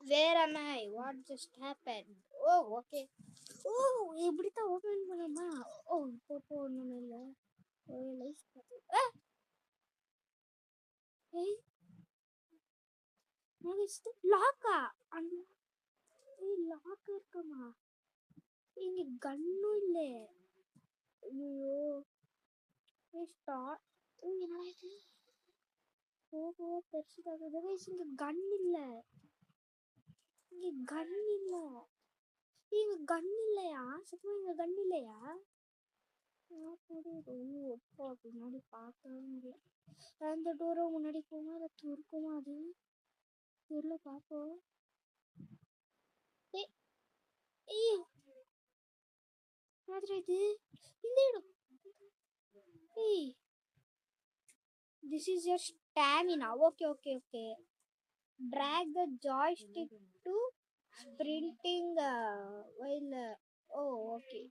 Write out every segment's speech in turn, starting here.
Where am I? What just happened? Oh, okay. Oh, இப்படித்தான் open பண்ணுமா? ஓ, இப்போ ஒண்ணும் இல்ல. ஒரு லைஃப் ஏய், லாக்கா? லாக் இருக்குமா? இங்க கன்னும் இல்ல. ஐயோ, ஸ்டார்ட். என்னடா இது? ஓஹோ, பெருசுதாகுது. இங்க கன் இல்ல. இங்க கன் இல்ல. இங்க கன் இல்லையா? சத்தமா இங்க கன் இல்லையா? அப்பா பின்னாடி பார்க்கவே முடியல. அந்த டோரை முன்னாடி போமா, அதை துருக்குமா? அது தெரியல, பார்ப்போம். இது இந்த இடம். ஏய், this is your stamina. Okay. Drag the joystick to sprinting while okay.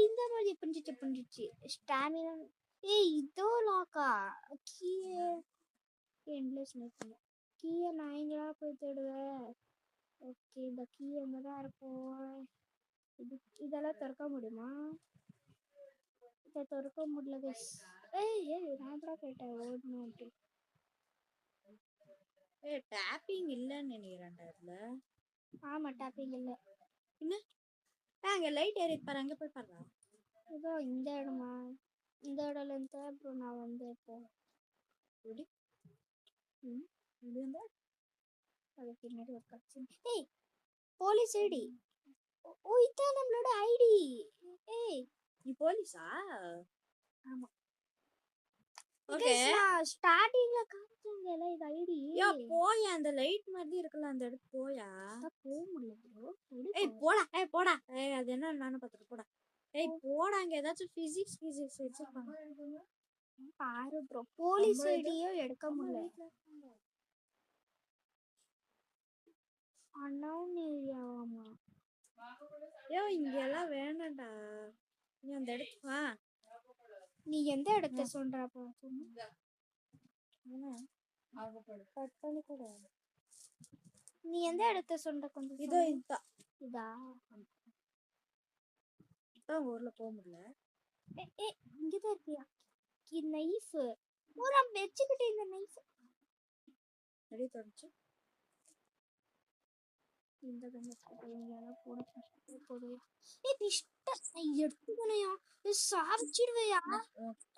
இந்த மாதிரி புரிஞ்சிச்சு. Stamina. ஏய், இதோ லாக்கா? கீயே எண்ட்லெஸ் நெட். கீயை நான் எங்கடா போய் தேடுவேன்? ஓகே, இந்த கீ எங்கே தான் இருக்கும்? இதெல்லாம் திறக்க முடியுமா? இதை திறக்க முடியல guys. ஏய் நான் தான் கேட்டேன் ஓடணும் அப்படி. டேப்பிங் இல்லன்னு நினைக்கிறேன்டா இதுல. ஆமா, டேப்பிங் இல்லை. என்ன அங்க லைட் ஏறி பாரு, அங்க போய் பாரு. இதோ இந்த இடமா? இந்த இடம்ல இருந்து அப்புறம் நான் வந்து இப்போ எப்படி இருந்தா அதுக்கு பின்னாடி ஒரு கட்சி. ஏய், போலீஸ் ஐடி. ஓ, இதான் நம்மளோட ஐடி. ஏய், நீ போலீஸா? ஆமா. ஓகே, ஸ்டார்டிங்ல காமிச்சாங்கல இது ஐடி. போயா, அந்த லைட் மாதிரி இருக்குல்ல, அந்த இடத்துக்கு போயா. போக முடியல ப்ரோ. போடா. அது என்ன நானும் பார்த்துட்டு போடா. போடா, அங்க ஏதாச்சும் பிசிக்ஸ் வச்சிருப்பாங்க பாரு ப்ரோ. போலீஸ் ஐடியோ எடுக்க முடியல. அண்ணாவும் ஏரியாவாமா? இங்க எல்லாம் வேணாம்டா, நீ அந்த இடத்துக்கு வா. நீ எந்த இடத்த சொல்றப்ப? நீ எந்த இடத்த சொல்ற? கொஞ்சம் இதோ இதா ஊர்ல போக முடியல. இங்கதான் இருக்கியா? நைஃப் பூரா வெச்சுக்கிட்டு இந்த நைஃப் ரெடி தொடச்சு இந்த கண்ணெல்லாம் போட போதும். எடுத்துக்கணையா? சாவிச்சிடுவையா?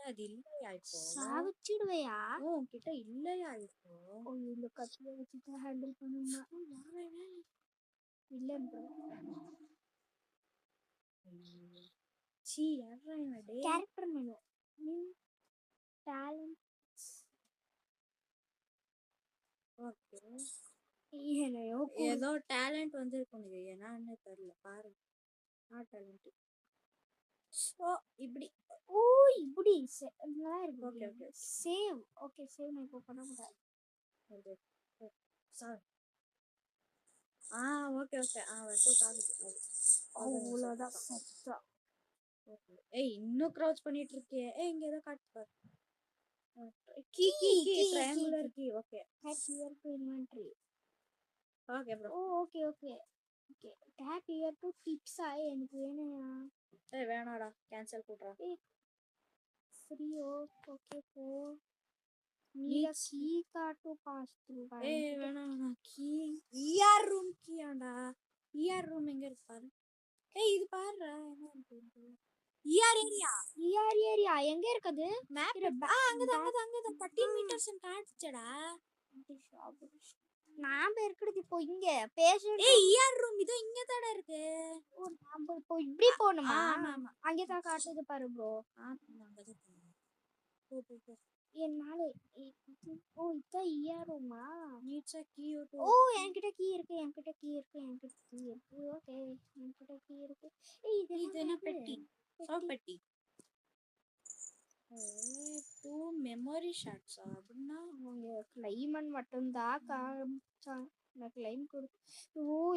அது இல்லையா இப்போ? சாவிச்சிடுவையா? உன்கிட்ட இல்லையா இப்போ? இந்த கத்தியை வச்சுட்டு ஹேண்டில் பண்ணுமா? இல்ல கேரக்டர் மெனு டேலண்ட்ஸ். ஓகே, ஏதோ டேலண்ட் வந்திருக்கும். ஏன்னா தெரியல, பாரு. டேலண்ட் இப்படி இப்படி நல்லா இருக்கு. Okay save. ஓகே, சேவ் நான் இப்போ பண்ண கூடாது. ஓகே அவ்வளோதான் சத்தா. இன்னும் க்ரௌச் பண்ணிட்டு இருக்கே. இங்க ஏதோ காட்டு பாரு. Key triangular key. Okay, head here to inventory. Okay bro. Okay tap here to டிப்ஸா? எனக்கு வேணும்யா. வேணாடா, கேன்சல் போடுறா. ஃப்ரீ. ஓகே போ. நீ key card to pass through. வேணாம். கீ ER ரூம் கீயாண்டா. ER ரூம் எங்க இருக்கு பாரு. இது பாருடா, என்ன இருக்கு? ER ஏரியா எங்க இருக்குது? மேப் அங்கதான் 13 மீட்டர்ஸ் காட்டுச்சடா. நாம இருக்குது இப்போ இங்க பேஷண்ட். ER ரூம் இதோ இங்க தாட இருக்கு. நாம இப்போ இப்படி போணுமா? ஆமா, அங்க தான் காட்டுது பாரு ப்ரோ. அங்கதான் போ. என்னால இதான் ER ரூமா? Needs key. என்கிட்ட கீ இருக்கு. ஓகே, என்கிட்ட கீ இருக்கு. இது என்ன பெட்டி? பெட்டி. 2 மெமரி ஷாட்ஸ் அப்படின்னா அவங்க கிளைமன் மட்டும்தான் காமிச்சாங்க. நான் கிளைம் கொடு.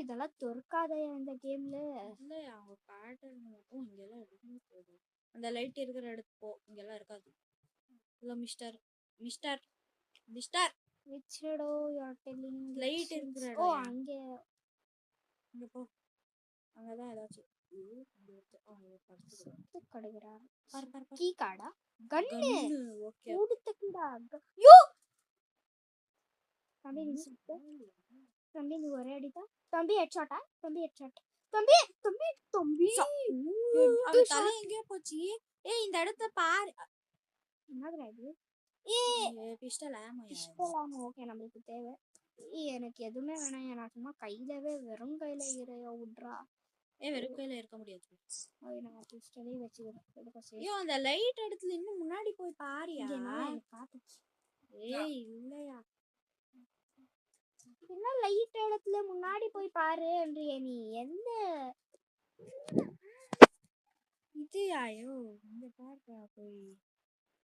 இதெல்லாம் தொற்காத இந்த கேம்ல. இல்ல, அவங்க பேட்டர்ன் இங்கெல்லாம் எதுவுமே போகுது. அந்த லைட் இருக்கிற இடத்துக்கு போ, இங்கெல்லாம் இருக்காது. Hello mister. Mister mister which shadow you are telling Light which இருக்கிற ஓ இடம். அங்க இங்க போ. அங்கதான் ஏதாச்சும் கடுகிறார் பாரு பாரு பாரு. கீ கார்டா கன்னு கன்னு ஓகே. ஊடுத்த கீடா யோ தம்பி நீ சுத்த தம்பி நீ ஒரே அடிதான் தம்பி ஹெட்ஷாட்டா தம்பி ஹெட்ஷாட் தம்பி தம்பி தம்பி அவன் தலை எங்கே போச்சு? ஏய் இந்த இடத்த பாரு. என்னதுடா இது பிஸ்டல் ஆமா. பிஸ்டல் ஓகே நம்மளுக்கு தேவை எனக்கு எதுவுமே வேணாம் நான் சும்மா கையிலவே வெறும் கையில இறையா விட்றா வெறும் கையில இருக்க முடியாது. நான் பிஸ்டலே வச்சுக்கிறேன் ஐயோ அந்த லைட் இடத்துல இன்னும் முன்னாடி போய் பாரியா. எனக்கு பார்த்துச்சு ஏய் இல்லையா என்ன லைட் இடத்துல முன்னாடி போய் பாரு என்றிய நீ எந்த இது ஐயோ இங்க பாருடா போய்.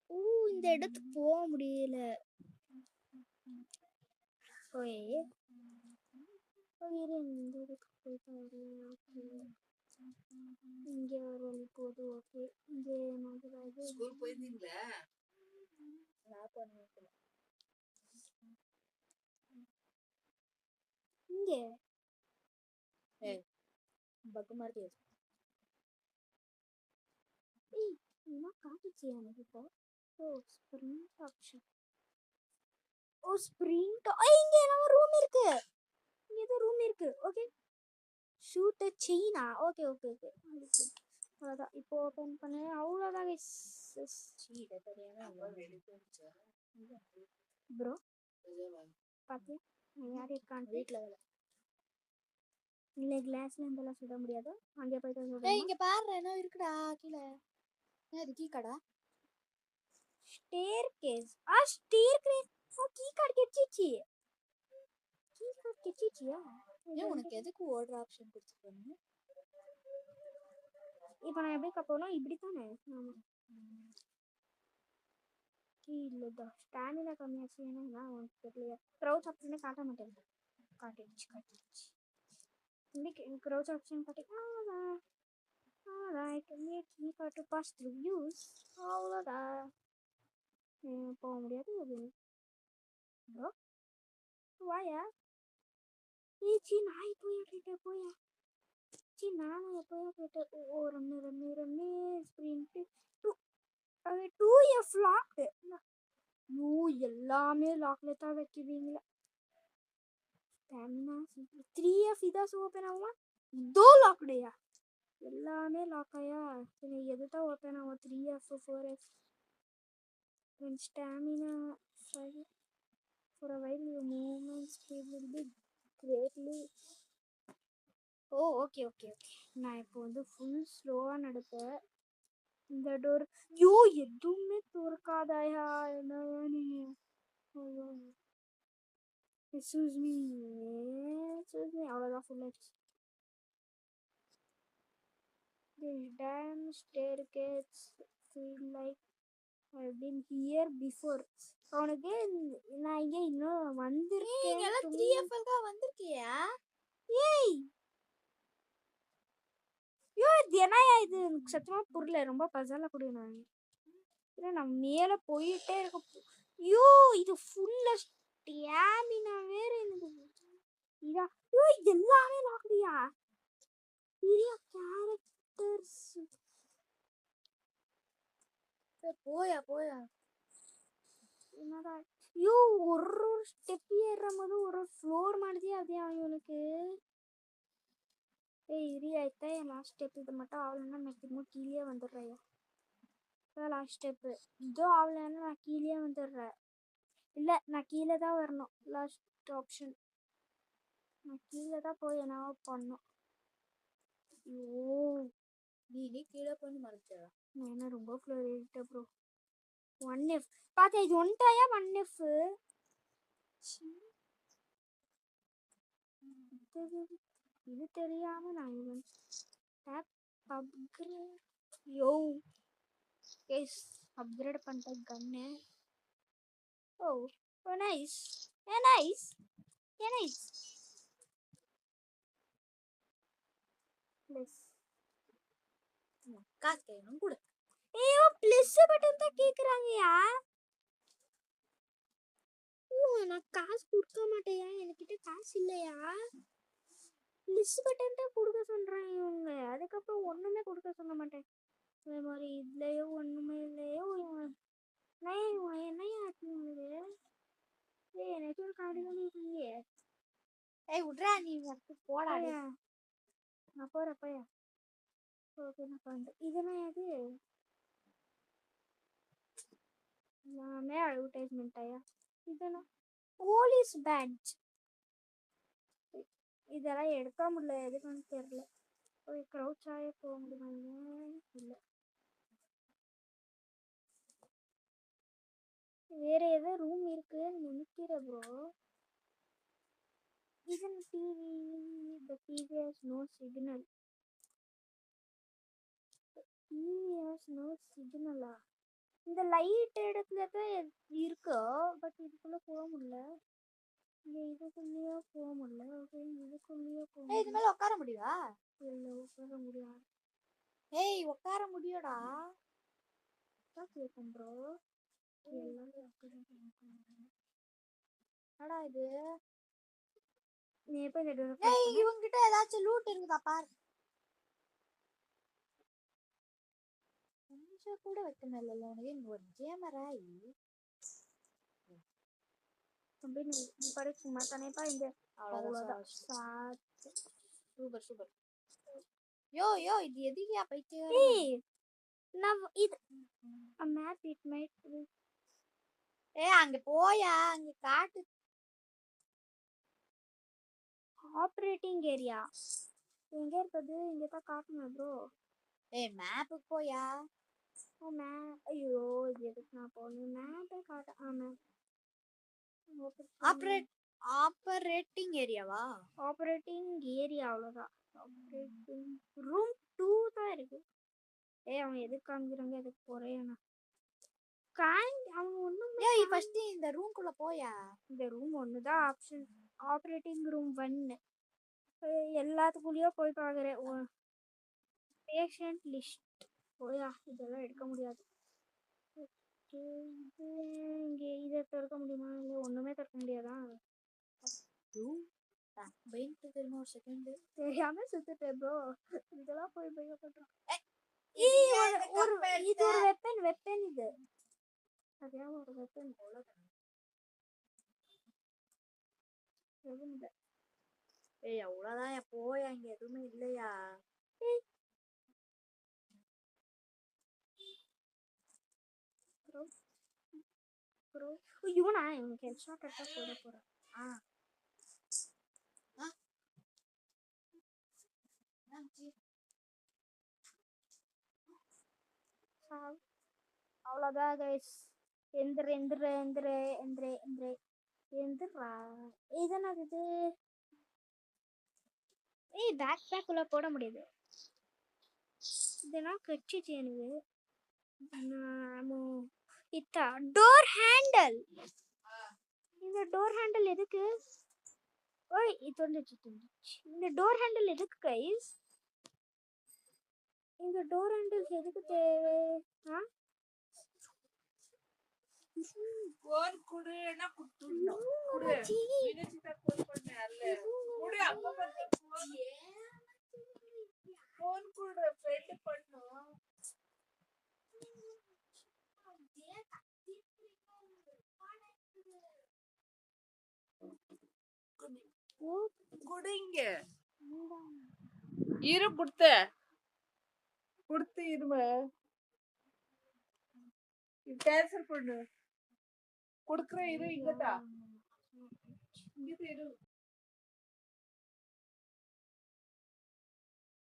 இந்த இடத்துக்கு போக முடியல போய் இந்த இடத்துக்கு போய் பாரு இங்க ஒரு வழி போகுது ஓகே இங்க ஸ்கூல் போயிருந்தீங்களா? இங்க பக்கு மாதிரி என்ன காட்டுச்சு எனக்கு இப்போ ஸ்ப்ரிங் ஆப்ஷன் ஸ்ப்ரிங் இங்க நம்ம ரூம் இருக்கு இங்க ஏதோ ரூம் இருக்கு ஓகே ஷூட் செயினா ஓகே ஓகே ஓகே அவ்வளோதான் இப்போ ஓப்பன் பண்ணு அவ்வளோதான் ப்ரோ பார்த்தியா யார் இருக்கான்னு வீட்டில் இல்லை கிளாஸ்ல இருந்தெல்லாம் சுட முடியாது அங்கே போயிட்டு இங்க பாரு என்ன இருக்குடா கீழே. அது கீ கடா staircase staircase key card கெச்சிச்சு கீ கார்டு கெச்சிச்சியா உனக்கு எதுக்கு ஓடுற ஆப்ஷன் கொடுத்துருக்காங்க? இப்போ நான் எப்படி போகணும் இப்படி தானே இல்லைதா ஸ்டாமினா கம்மியாச்சு ஏன்னா உனக்கு தெரியல க்ரௌச் ஆப்ஷனே காட்ட மாட்டேன் காட்டிடுச்சு க்ரௌச் ஆப்ஷன் காட்டி Alright, make me to pass through views. அவ்வளோதான் போக முடியாது ப்ரோ வாயா சி நான் போயிட்டு போயா சி நானும் எப்போயா போயிட்டு ரம்மி ஸ்ப்ரிண்ட் அது 2F லாக்டு எல்லாமே லாக்ல தான் வைக்குவீங்களா ஸ்டாமினா 3F இதான் ஓப்பன் ஆகுமா இதோ லாக்டுயா எல்லாமே லாக் ஆயா சரி எது தான் ஓப்பன் ஆகும் 3F 4F stamina for a while your movement speed will be greatly okay நான் இப்போ வந்து ஃபுல் ஸ்லோவாக நடப்பேன் இந்த டோர் எதுவுமே திறக்காதாயா என்னையா நீ எக்ஸ்கியூஸ் மீ அவ்வளோதான் ஃபுல் ஆயிடுச்சு This damn staircase feel like I've been here before. அவனுக்கு நான் இங்கே இன்னும் வந்திருக்கேன் 3F தான் வந்திருக்கியா? ஏய் இது என்னையா இது எனக்கு சத்தியமா புரியல ரொம்ப பஜால கூட நான் இல்லை நான் மேலே போயிட்டே இருக்க இது ஃபுல்லா ஸ்டாமினா வேற எனக்கு இதா இது எல்லாமே லாக்டியா பெரிய கேரக்டர்ஸ் போயா என்னடா ஒரு ஸ்டெப் ஏறும் போது ஒரு ஃப்ளோர் ಮಾಡಿದ್ಯಾ ಅದೇ ಇವனுக்கு இரி ஆயிட்டா லாஸ்ட் ஸ்டெப் இது மட்டும் ஆகலைன்னா நான் திரும்ப கீழே வந்துடுறேன் லாஸ்ட் ஸ்டெப்பு இதோ ஆகலைன்னா நான் கீழே வந்துடுறேன் இல்லை நான் கீழே தான் வரணும் லாஸ்ட் ஆப்ஷன் நான் கீழே தான் போய் என்ன பண்ணணும் நீ கீழே போய் மறைச்சா நான் என்ன ரொம்ப ஃப்ளோர் ஏறிட்டேன் ப்ரோ 1F பார்த்தா இது ஒன்ட்டாயா 1F இது தெரியாம நான் இவன் அப்கிரேட் பண்ணிட்டேன் கன்னு நைஸ் ப்ளஸ் காசு கேட்கணும் கூட ப்ளஸ் பட்டன் தான் கேட்குறாங்கயா நான் காசு கொடுக்க மாட்டேயா, என்கிட்ட காசு இல்லையா. லிஸ்ட் பட்டன் தான் கொடுக்க சொல்றாங்க இவங்க, அதுக்கப்புறம் ஒண்ணுமே கொடுக்க சொல்ல மாட்டேன். அதே மாதிரி இதுலயோ ஒண்ணுமே இல்லையோ. நான் என்னையா ஆச்சுது? எனக்கு ஒரு காடுகள் இல்லையே. ஏய் விட்றா, நீ போடா. நான் போறப்பயா. ஓகே நான் பண்றேன். இதெல்லாம் எது? எல்லாமே அட்வர்டைஸ்மெண்ட் ஆயா. இதெல்லாம் போலீஸ் பேட்ச். இதெல்லாம் எடுக்க முடியல, எதுக்குன்னு தெரியல. போய் க்ரௌச் ஆகி போக முடியுமா? இல்லை. வேற ஏதோ ரூம் இருக்குன்னு நினைக்கிறேன் ப்ரோ. இதன் TV, the TV has no signal. TV has no signal. இந்த லைட் இடத்துல தான் இருக்கு, பட் இதுக்குள்ள போக முடியல. இங்க இதுக்குள்ளேயே போக முடியல. ஓகே இதுக்குள்ளேயே போக ஏய், இது மேல உட்கார முடியுதா? இல்லை, உட்கார முடியாது. ஏய் உட்கார முடியும்டா. கேட்கும் ப்ரோ. என்னடா இது? நீ எப்போ இந்த door ஏய் இவங்கிட்ட ஏதாச்சும் லூட் இருக்குதா பாரு. கொஞ்சம் கூட வைக்கணும் இல்ல உனக்கு. இங்க ஒரு கேமராய் நீ பாரு சும்மா தானேப்பா இந்த. அவ்வளவுதான். அவ்வளோதான். Super super. யோ யோ, இது எதுக்கியா பைத்தியம்? ஏய் நான் இது மேப் இட் மைட். ஏய் அங்க போயா, அங்க காட்டு. ஆப்ரேட்டிங் ஏரியா எங்க இருக்குது? இங்க தான் காட்டணும் ப்ரோ. ஏய் மேப்புக்கு போயா. Oh map. ஐயோ இது எதுக்கு நான் போகணும்? மேப்பே காட்ட. மேப் ஆப்பரேட்டிங் ஏரியாவா? ஆப்ரேட்டிங் ஏரியா அவ்வளோதான். ஆப்ரேட்டிங் ரூம் 2 தான் இருக்கு. ஏய் அவன் எதுக்கு காமிக்கிறாங்க, எதுக்கு போறேன் அவங்க ஒன்றும். ஏய் ஃபர்ஸ்ட் இந்த ரூம்குள்ள போயா. இந்த ரூம் ஒன்று தான் ஆப்ஷன். ஆப்ரேட்டிங் ரூம் 1 எல்லாத்துக்குள்ளேயும் போய் பார்க்குறேன். பேஷண்ட் லிஸ்ட் போயா, இதெல்லாம் எடுக்க முடியாது. இங்கே இதை திறக்க முடியுமா? இல்லை ஒன்றுமே திறக்க முடியாதா? தெரியுமா ஒரு செகண்ட் தெரியாம சுத்துட்டேன் ப்ரோ. இதெல்லாம் போய் பயப்படுறோம். இது ஒரு இது ஒரு வெப்பன் இது. சரியா ஒரு வெப்பன் போல. எதுவும் இல்லை. ஏய் அவ்வளோதான் போயா, இங்க எதுவுமே இல்லையா? ப்ரோ இவனா இவனுக்கு ஹெட்ஷாட் அட்டா போட போறேன். அவ்வளோதான் கைஸ். எந்திரா இதெல்லாம் இது. ஏய் பேக் உள்ள போட முடியுது. இதெல்லாம் கட்சிச்சு எனக்கு. இத்தா டோர் ஹேண்டில். இந்த டோர் ஹேண்டில் எதுக்கு? ஓய் இது வந்துச்சு. இந்த டோர் ஹேண்டில் எதுக்கு கைஸ்? இந்த டோர் ஹேண்டில் எதுக்கு தேவை? போன் குடுனா குடுறோம். குடு. வினோசிதா போன் பண்ணல. குடு அம்மா பண்ண போன். போன் குடு ஃப்ரெண்ட் பண்ணோம். குடுங்க. இரு குடுத்து இருமா. கேன்சல் பண்ணு. கொடுக்குற இரு. இங்கதான் இரு.